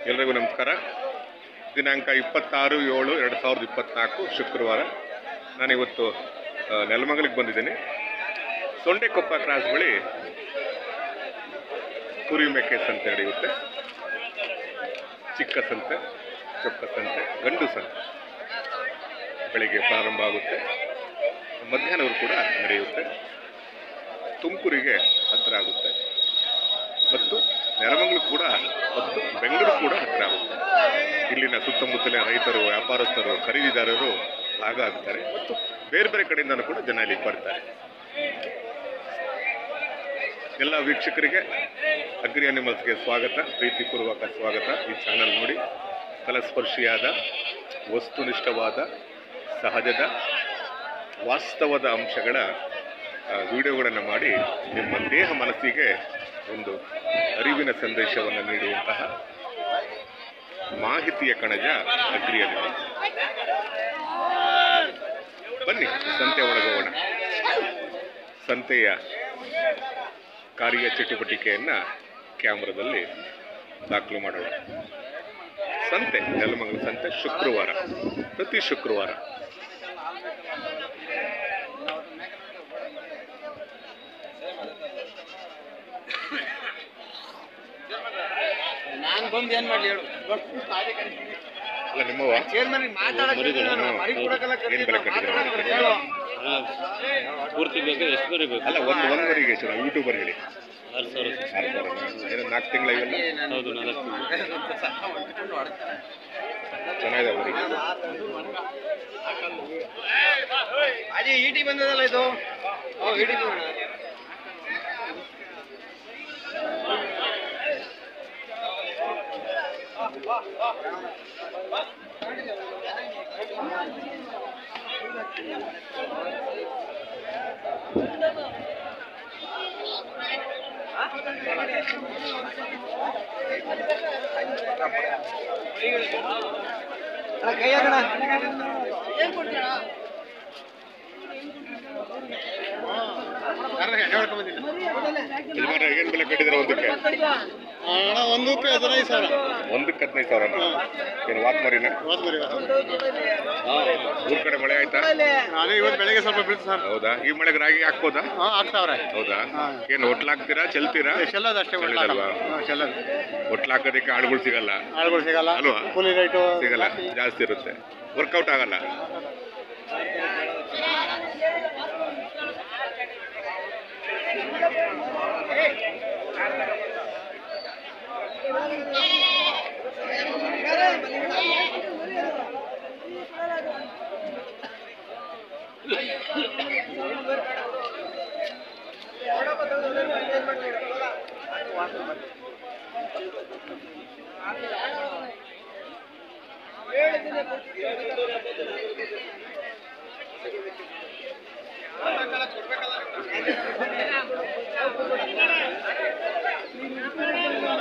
ಎಲ್ರಿಗೂ ನಮಸ್ಕಾರ. ದಿನಾಂಕ 26/7/2024 ಶುಕ್ರವಾರ. ನಾನಿವತ್ತು ನೆಲಮಂಗಲಿಗೆ ಬಂದಿದ್ದೀನಿ. ಸೊಂಡೆಕೊಪ್ಪ ಕ್ರಾಸ್ ಬಳಿ ಕುರಿ ಮೇಕೆ ಸಂತೆ ನಡೆಯುತ್ತೆ. ಚಿಕ್ಕ ಸಂತೆ, ಚೊಕ್ಕ ಸಂತೆ, ಗಂಡು ಸಂತೆ ಬೆಳಿಗ್ಗೆ ಪ್ರಾರಂಭ ಆಗುತ್ತೆ, ಮಧ್ಯಾಹ್ನವರು ಕೂಡ ನಡೆಯುತ್ತೆ. ತುಮಕೂರಿಗೆ ಹತ್ತಿರ ಆಗುತ್ತೆ ಮತ್ತು ನೆಲಮಂಗಲ ಕೂಡ ಮತ್ತು ಬೆಂಗಳೂರು ಕೂಡ ಹತ್ತಿರ ಆಗುತ್ತೆ. ಇಲ್ಲಿನ ಸುತ್ತಮುತ್ತಲಿನ ರೈತರು, ವ್ಯಾಪಾರಸ್ಥರು, ಖರೀದಿದಾರರು ಭಾಗ ಆಗ್ತಾರೆ ಮತ್ತು ಬೇರೆ ಬೇರೆ ಕಡೆಯಿಂದನೂ ಕೂಡ ಜನ ಇಲ್ಲಿಗೆ ಬರ್ತಾರೆ. ಎಲ್ಲ ವೀಕ್ಷಕರಿಗೆ ಅಗ್ರಿ ಅನಿಮಲ್ಸ್ಗೆ ಸ್ವಾಗತ, ಪ್ರೀತಿಪೂರ್ವಕ ಸ್ವಾಗತ. ಈ ಚಾನಲ್ ನೋಡಿ ಫಲಸ್ಪರ್ಶಿಯಾದ, ವಸ್ತುನಿಷ್ಠವಾದ, ಸಹಜದ, ವಾಸ್ತವದ ಅಂಶಗಳ ವಿಡಿಯೋಗಳನ್ನು ಮಾಡಿ ನಿಮ್ಮ ದೇಹ ಮನಸ್ಸಿಗೆ ಒಂದು ಅರಿವಿನ ಸಂದೇಶವನ್ನು ನೀಡುವಂತಹ ಮಾಹಿತಿಯ ಕಣಜ ಅಗ್ರಿ ಅನಿಮಲ್ಸ್. ಬನ್ನಿ ಸಂತೆ ಒಳಗೋಗೋಣ. ಸಂತೆಯ ಕಾರ್ಯ ಚಟುವಟಿಕೆಯನ್ನು ಕ್ಯಾಮ್ರಾದಲ್ಲಿ ದಾಖಲು ಮಾಡೋಣ. ಸಂತೆ, ನೆಲಮಂಗಲ ಸಂತೆ ಶುಕ್ರವಾರ, ಪ್ರತಿ ಶುಕ್ರವಾರ. ನಾನು ಬಂದು ಏನು ಮಾಡಲಿ ಹೇಳು? ಅಲ್ಲ ನಿಮ್ಮವ ಚೇರ್ಮನ್ ಪೂರ್ತಿ ಬೇಕು, ಎಷ್ಟು ಬರೀಬೇಕು? ಅಲ್ಲ ಒಂದೂವರೆಗೆ ಎಷ್ಟು ಯೂಟ್ಯೂಬರ್ ಹೇಳಿ? 6,000. ಏನು 4 ತಿಂಗಳ ಇವೆಲ್ಲ? ಹೌದು, 4 ತಿಂಗಳು. ಚೆನ್ನಾಗಿದೆ ಅವರಿಗೆ. ಅದೇ ಇಟಿ ಬಂದದಲ್ಲ ಇದು. ಇಟಿ ಕೈ ಹಾಕೋಣ. ಏನು ಕೊಡ್ತೀರಾ? ಯಜಮಾನ ಏನು ಬೆಲೆ ಕಟ್ಟಿದ್ರೆ ಒಂದಕ್ಕೆ? ಒಂದಕ್ಕೆ 15,000. ಒಂದಕ್ಕೆ 15,000. ಏನು ವಾತ್ ಮರಿನ? ಊರ್ ಕಡೆ ಮಳೆ ಆಯ್ತಾ? ಇವತ್ತು ಬೆಳಗ್ಗೆ ಸ್ವಲ್ಪ ಬೀಳ್ತು ಸರ್. ಹೌದಾ? ಈ ಮಳೆಗೆ ರಾಗಿ ಹಾಕ್ಬೋದಾ? ಆಗ್ತಾವ್ರೆ. ಹೌದಾ? ಏನು ಹೊಟ್ಲಾಕ್ತೀರಾ, ಚೆಲ್ತೀರಾ? ಚೆಲ್ಲೋದು ಅಷ್ಟೇ. ಚೆಲ್ಲೋದಲ್ವಾ? ಹೊಟ್ಲಾಕೋದಕ್ಕೆ ಆಳುಗಳು ಸಿಗಲ್ಲ ಅಲ್ವಾ? ಕೂಲಿ ರೇಟು ಸಿಗಲ್ಲ, ಜಾಸ್ತಿ ಇರುತ್ತೆ, ವರ್ಕೌಟ್ ಆಗಲ್ಲ.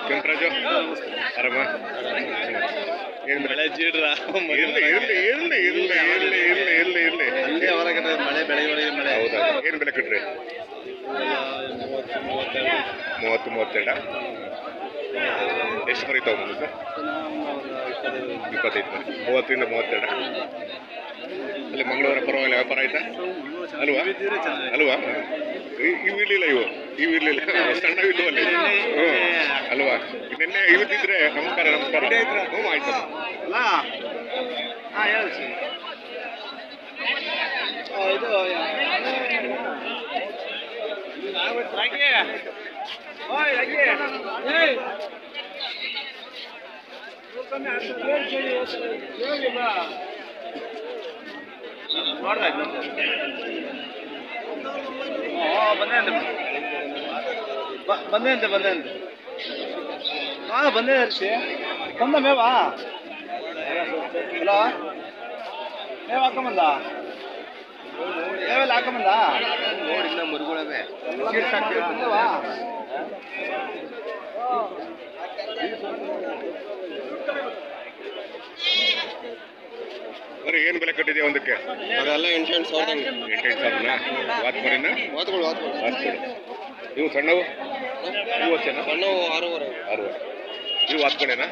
ಕೆಂಪರಾಜು ಆರಾಮ? ಏನು ಮಳೆ ಜೀಡ್ರ ಮಳೆ ಬೆಳೆ ಮಳೆ. ಹೌದಾ? ಏನು ಬೆಲೆ ಕಟ್ರಿ? 30-32. ಎಷ್ಟು ಮರಿ ತಗೊಂಡು ಸರ್? 25 ಮರಿ. 30-32. ಅಲ್ಲಿ ಮಂಗಳವಾರ ಪರವಾಗಿಲ್ಲ ವ್ಯಾಪಾರ ಆಯ್ತಾ ಅಲ್ವಾ? ಇವು ಇರಲಿಲ್ಲ, ಇವು ಇರಲಿಲ್ಲ, ಸಣ್ಣ ಇಲ್ವ ಅಲ್ಲಿ? ಹ್ಞೂ ಅಲ್ವಾ? ನಿನ್ನೆ ಇವತ್ತಿದ್ರೆ ನಮಸ್ಕಾರ. ಹ್ಞೂ ಆಯ್ತು. ಇದು ಬಂದೆ ಹರ್ಷಿ ಬಂದ ಮೇವಾ. ಹಲೋ, ಮೇವ್ ಹಾಕೊಂಬಂದ? ಮೇವೆಲ್ಲ ಹಾಕೊಂಬಂದ? ನೋಡಿಲ್ಲ ಮರುಗಳವೆ ಬಂದವಾ? ಬರೀ ಏನು ಬೆಲೆ ಕಟ್ಟಿದೆಯಾ ಒಂದಕ್ಕೆ? ಅದೆಲ್ಲ 8,000. 8,000 ವಾತ್ ಮರಿನ? ವಾತ್ಗಳು. ಇವು ಸಣ್ಣವು? ಇವು ಅಷ್ಟೇನಾ? ಸಣ್ಣವು 6,500. ಇವು ವಾತ್ಕಣೆನಾ?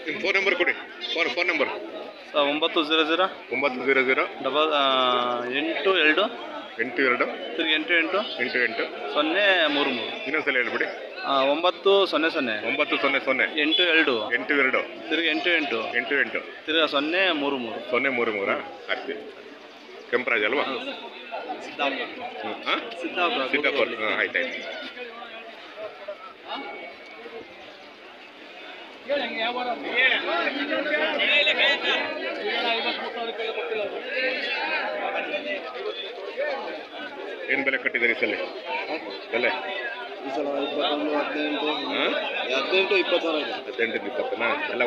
ನಿಮ್ಮ ಫೋನ್ ನಂಬರ್ ಕೊಡಿ. ಫೋನ್ ನಂಬರ್ 900 900 82 82 ತಿರ್ಗಿ 88 88 033. ಇನ್ನೊಂದ್ಸಲ ಹೇಳ್ಬಿಡಿ. 900 900 82 82 ತಿರ್ಗಿ 88 88 ತಿರ್ಗಿ 033. 033 ಆಗ್ತೀವಿ. ಕೆಂಪರಾಜ್ ಅಲ್ವಾ? ಹಾಂ, ಸಿದ್ದಾಪುರ. ಹಾಂ, ಆಯ್ತಾಯ್ತು. ಏನು ಬೆಲೆ ಕಟ್ಟಿದ್ದೀರಿ ಸಲ? ಬೆಲೆ 18 20 18 20ನಾ? ಎಲ್ಲ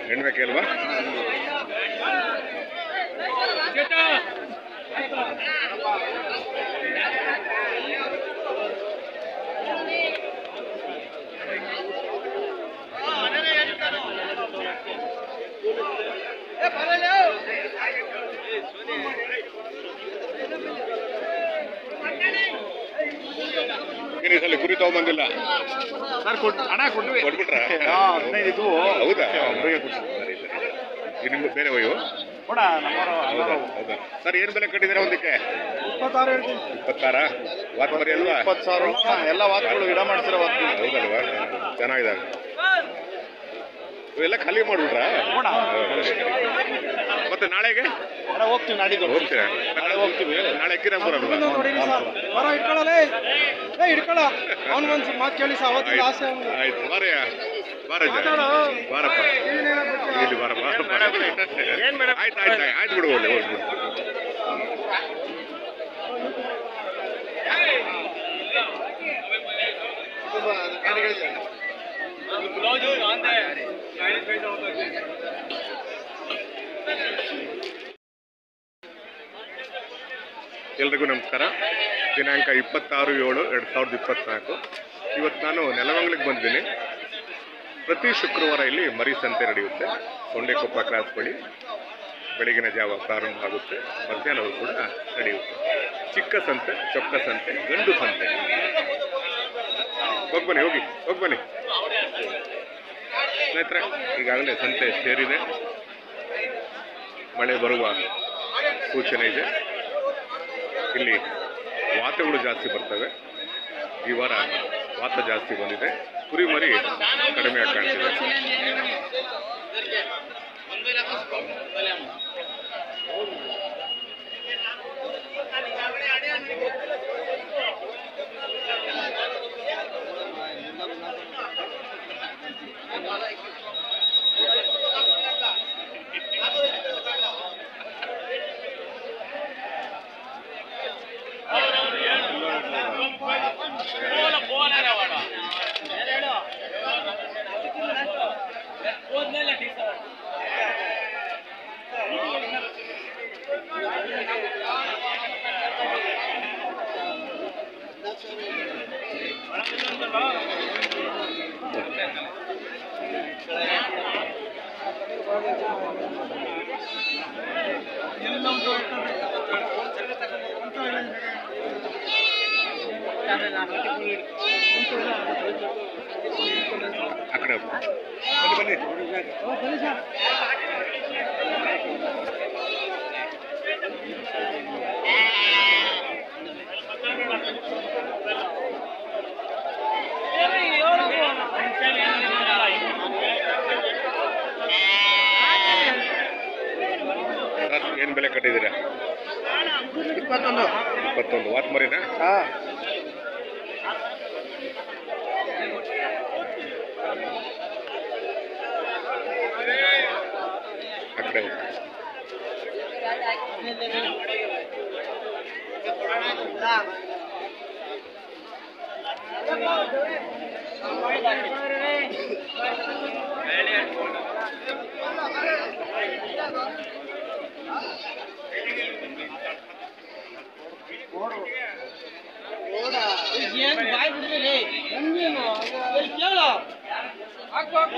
ಹೆಣ್ಬೇಕೆ ಅಲ್ವಾ? ಈ ಸಲ ಕುರಿ ತಗೊಂಬಂದಿಲ್ಲ ಸರ್. ಹಣ ಕೊಟ್ವಿ. ಕೊಟ್ಬಿಟ್ರ? 15 ಇದ್ವು. ಹೌದಾ? ಒಬ್ಬರಿಗೆ ಕೊಟ್ಟು. ಇದು ನಿಮ್ಗೆ ಬೇರೆ ಇವು? ಕೊಡ ನಮ್ಮವರು. ಹೌದಾ? ಹೌದಾ ಸರ್, ಏನು ಬೆಲೆ ಕಟ್ಟಿದ್ದೀರಾ ಒಂದಕ್ಕೆ? 26 ಹೇಳ್ತೀನಿ. 26 ವಾತ್ ಮರಿ ಅಲ್ವಾ? 20,000 ಎಲ್ಲ ವಾತ್ಗಳು ಗಿಡ ಮಾಡ್ತಿರೋ ವಾತ್ಗಳು. ಹೌದಲ್ವಾ? ಚೆನ್ನಾಗಿದ್ದಾವೆ. ಇವೆಲ್ಲ ಖಾಲಿ ಮಾಡ್ಬಿಟ್ರಾ? ಮತ್ತೆ ನಾಳೆಗೆ ಹೋಗ್ತೀವಿ. ನಾಡಿದ್ದು ಹೋಗ್ತೀರಾ? ನಾಳೆ ಹೋಗ್ತೀವಿ. ನಾಳೆ ಕಿರಂಪುರ ಅಲ್ವಾ? ಹಿಡ್ಕೊಳ್ಳ ಅವನಿಗೊಂದು ಮಾತು ಕೇಳಿ ಸರ್. ಅವತ್ತಿನ ಆಸೆ ಅವ್ನಿಗೆ. ಆಯ್ತು, ಬಾರಯ್ಯ, ಬಾರಜ್ಜ, ಬಾರಪ್ಪ, ಇಲ್ಲಿ ಬಾರಪ್ಪ. ಆಯ್ತು ಆಯ್ತು ಆಯ್ತು ಬಿಡು, ಒಳ್ಳೆ ಹೋಗ್ಬಿಡು. ಎಲ್ರಿಗೂ ನಮಸ್ಕಾರ. ದಿನಾಂಕ 26/7/2024. ಇವತ್ತು ನಾನು ನೆಲಮಂಗಲಿಗೆ ಬಂದಿದ್ದೀನಿ. ಪ್ರತಿ ಶುಕ್ರವಾರ ಇಲ್ಲಿ ಮರಿ ಸಂತೆ ನಡೆಯುತ್ತೆ. ಸೊಂಡೆಕೊಪ್ಪ ಕ್ರಾಸ್ ಬಳಿ ಬೆಳಗಿನ ಜಾವ ಪ್ರಾರಂಭ ಆಗುತ್ತೆ, ಮಧ್ಯಾಹ್ನವೂ ಕೂಡ ನಡೆಯುತ್ತೆ. ಚಿಕ್ಕ ಸಂತೆ, ಚೊಕ್ಕ ಸಂತೆ, ಗಂಡು ಸಂತೆ. ಹೋಗ್ಬನ್ನಿ, ಹೋಗ್ಬನ್ನಿ ಸ್ನೇಹಿತರೆ. ಈಗಾಗಲೇ ಸಂತೆ ಸೇರಿದೆ. ಮಳೆ ಬರುವ ಸೂಚನೆ ಇದೆ. ಇಲ್ಲಿ ವಾತಗಳು ಜಾಸ್ತಿ ಬರ್ತವೆ. ಈ ವಾರ ವಾತ ಜಾಸ್ತಿ ಬಂದಿದೆ. ಕುರಿ ಮರಿ ಕಡಿಮೆ ಆಗಿ ಕಾಣ್ತಿದೆ. ಆ ಕಡೆ ಬನ್ನಿ. ಏನು ಬೆಲೆ ಕಟ್ಟಿದ್ದೀರಾ? 21 ವಾತ್ ಮರಿನಾ? ಆ ಕಡೆ ಹೋಗಿ. ಏನು ಬಾಯ್ ಬಿಡ್ರಿ ನಮ್ಗೇನು ಕೇಳು ಹಾಕು ಹಾಕು